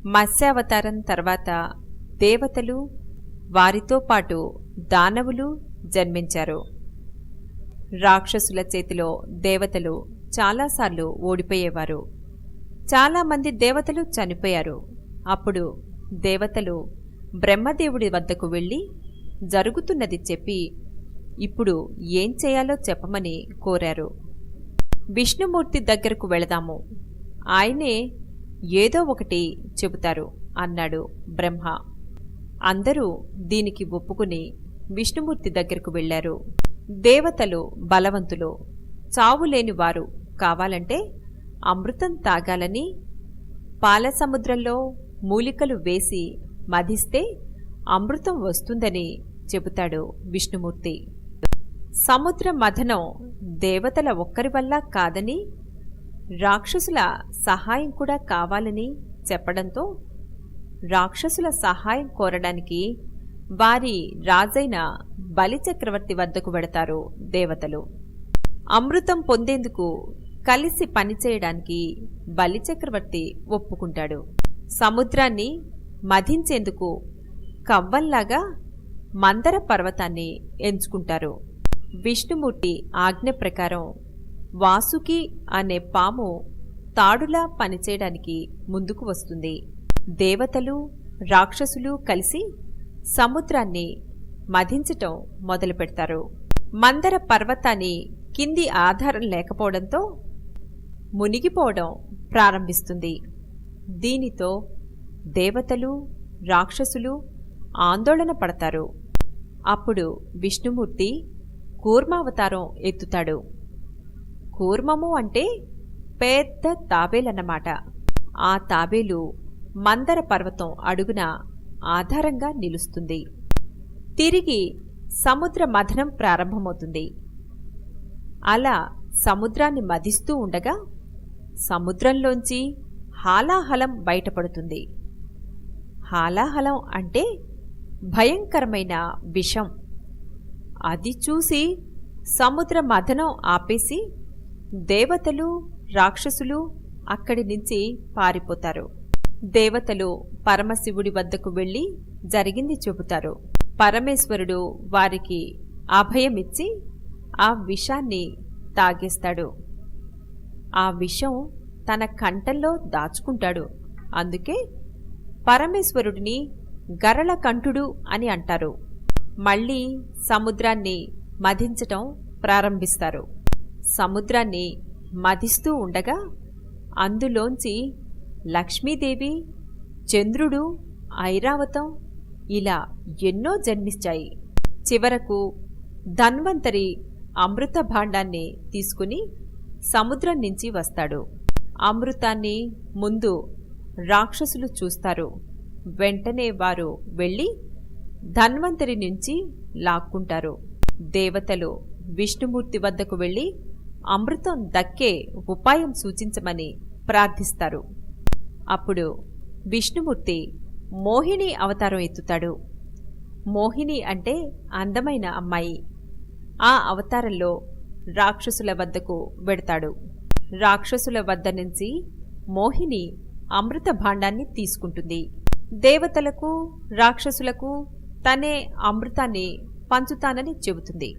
మత్స్యావతారం తర్వాత దేవతలు, వారితో పాటు దానవులు జన్మించారు. రాక్షసుల చేతిలో దేవతలు చాలాసార్లు ఓడిపోయేవారు. చాలామంది దేవతలు చనిపోయారు. అప్పుడు దేవతలు బ్రహ్మదేవుడి వద్దకు వెళ్ళి జరుగుతున్నది చెప్పి ఇప్పుడు ఏం చేయాలో చెప్పమని కోరారు. విష్ణుమూర్తి దగ్గరకు వెళదాము, ఆయనే ఏదో ఒకటి చెబుతారు అన్నాడు బ్రహ్మ. అందరూ దీనికి ఒప్పుకుని విష్ణుమూర్తి దగ్గరకు వెళ్లారు. దేవతలు బలవంతులు, చావులేని వారు కావాలంటే అమృతం తాగాలని పాలసముద్రంలో మూలికలు వేసి మధిస్తే అమృతం వస్తుందని చెబుతాడు విష్ణుమూర్తి. సముద్ర మథనం దేవతల ఒక్కరి వల్ల కాదని, రాక్షసుల సహాయం కూడా కావాలని చెప్పడంతో రాక్షసుల సహాయం కోరడానికి వారి రాజైన బలిచక్రవర్తి వద్దకు వెడతారు దేవతలు. అమృతం పొందేందుకు కలిసి పనిచేయడానికి బలిచక్రవర్తి ఒప్పుకుంటాడు. సముద్రాన్ని మధించేందుకు కవ్వంలాగా మందర పర్వతాన్ని ఎంచుకుంటారు. విష్ణుమూర్తి ఆజ్ఞ ప్రకారం వాసుకి అనే పాము తాడులా పనిచేయడానికి ముందుకు వస్తుంది. దేవతలు, రాక్షసులు కలిసి సముద్రాన్ని మధించటం మొదలుపెడతారు. మందర పర్వతాన్ని కింది ఆధారం లేకపోవడంతో మునిగిపోవడం ప్రారంభిస్తుంది. దీనితో దేవతలు, రాక్షసులు ఆందోళన పడతారు. అప్పుడు విష్ణుమూర్తి కూర్మావతారం ఎత్తుతాడు. కూర్మము అంటే పెద్ద తాబేలన్నమాట. ఆ తాబేలు మందర పర్వతం అడుగున ఆధారంగా నిలుస్తుంది. తిరిగి సముద్ర మథనం ప్రారంభమవుతుంది. అలా సముద్రాన్ని మధిస్తూ ఉండగా సముద్రంలోంచి హాలాహలం బయటపడుతుంది. హాలాహలం అంటే భయంకరమైన విషం. అది చూసి సముద్ర మథనం ఆపేసి దేవతలు, రాక్షసులు అక్కడి నుంచి పారిపోతారు. దేవతలు పరమశివుడి వద్దకు వెళ్లి జరిగింది చెబుతారు. పరమేశ్వరుడు వారికి అభయమిచ్చి ఆ విషాన్ని తాగేస్తాడు. ఆ విషం తన కంఠంలో దాచుకుంటాడు. అందుకే పరమేశ్వరుడిని గరళకంఠుడు అని అంటారు. మళ్లీ సముద్రాన్ని మధించటం ప్రారంభిస్తారు. సముద్రాన్ని మధిస్తూ ఉండగా అందులోంచి లక్ష్మీదేవి, చంద్రుడు, ఐరావతం ఇలా ఎన్నో జన్మించాయి. చివరకు ధన్వంతరి అమృత భాండాన్ని తీసుకుని సముద్రం నుంచి వస్తాడు. అమృతాన్ని ముందు రాక్షసులు చూస్తారు. వెంటనే వారు వెళ్లి ధన్వంతరి నుంచి లాక్కుంటారు. దేవతలు విష్ణుమూర్తి వద్దకు వెళ్లి అమృతం దక్కే ఉపాయం సూచించమని ప్రార్థిస్తారు. అప్పుడు విష్ణుమూర్తి మోహిని అవతారం ఎత్తుతాడు. మోహిని అంటే అందమైన అమ్మాయి. ఆ అవతారంలో రాక్షసుల వద్దకు వెడతాడు. రాక్షసుల వద్ద నుంచి మోహిని అమృత భాండాన్ని తీసుకుంటుంది. దేవతలకు, రాక్షసులకు తనే అమృతాన్ని పంచుతానని చెబుతుంది.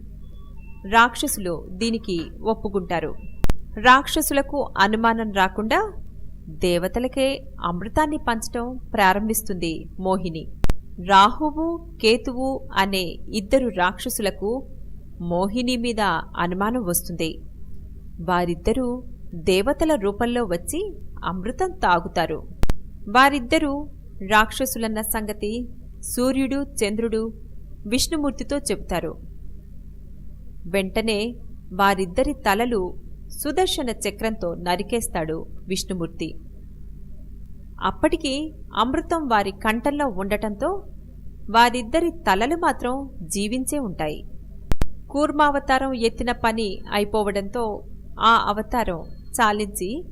రాక్షసులు దీనికి ఒప్పుకుంటారు. రాక్షసులకు అనుమానం రాకుండా దేవతలకే అమృతాన్ని పంచటం ప్రారంభిస్తుంది మోహిని. రాహువు, కేతువు అనే ఇద్దరు రాక్షసులకు మోహిని మీద అనుమానం వస్తుంది. వారిద్దరూ దేవతల రూపంలో వచ్చి అమృతం తాగుతారు. వారిద్దరూ రాక్షసులన్న సంగతి సూర్యుడు, చంద్రుడు విష్ణుమూర్తితో చెబుతారు. వెంటనే వారిద్దరి తలలు సుదర్శన చక్రంతో నరికేస్తాడు విష్ణుమూర్తి. అప్పటికి అమృతం వారి కంఠంలో ఉండటంతో వారిద్దరి తలలు మాత్రం జీవించే ఉంటాయి. కూర్మావతారం ఎత్తిన పని అయిపోవడంతో ఆ అవతారం చాలించి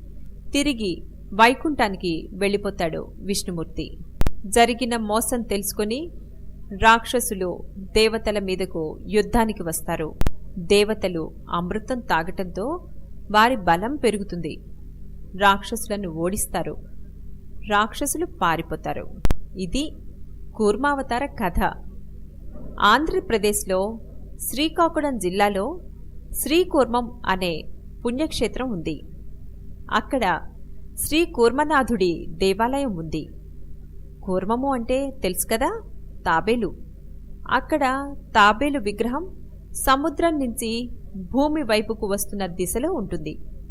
తిరిగి వైకుంఠానికి వెళ్ళిపోతాడు విష్ణుమూర్తి. జరిగిన మోసం తెలుసుకుని రాక్షసులు దేవతల మీదకు యుద్ధానికి వస్తారు. దేవతలు అమృతం తాగటంతో వారి బలం పెరుగుతుంది. రాక్షసులను ఓడిస్తారు. రాక్షసులు పారిపోతారు. ఇది కూర్మావతార కథ. ఆంధ్రప్రదేశ్లో శ్రీకాకుళం జిల్లాలో శ్రీకూర్మం అనే పుణ్యక్షేత్రం ఉంది. అక్కడ శ్రీ కూర్మనాథుడి దేవాలయం ఉంది. కూర్మము అంటే తెలుసు కదా, తాబేలు. అక్కడ తాబేలు విగ్రహం సముద్రం నుంచి భూమి వైపుకు వస్తున్న దిశలో ఉంటుంది.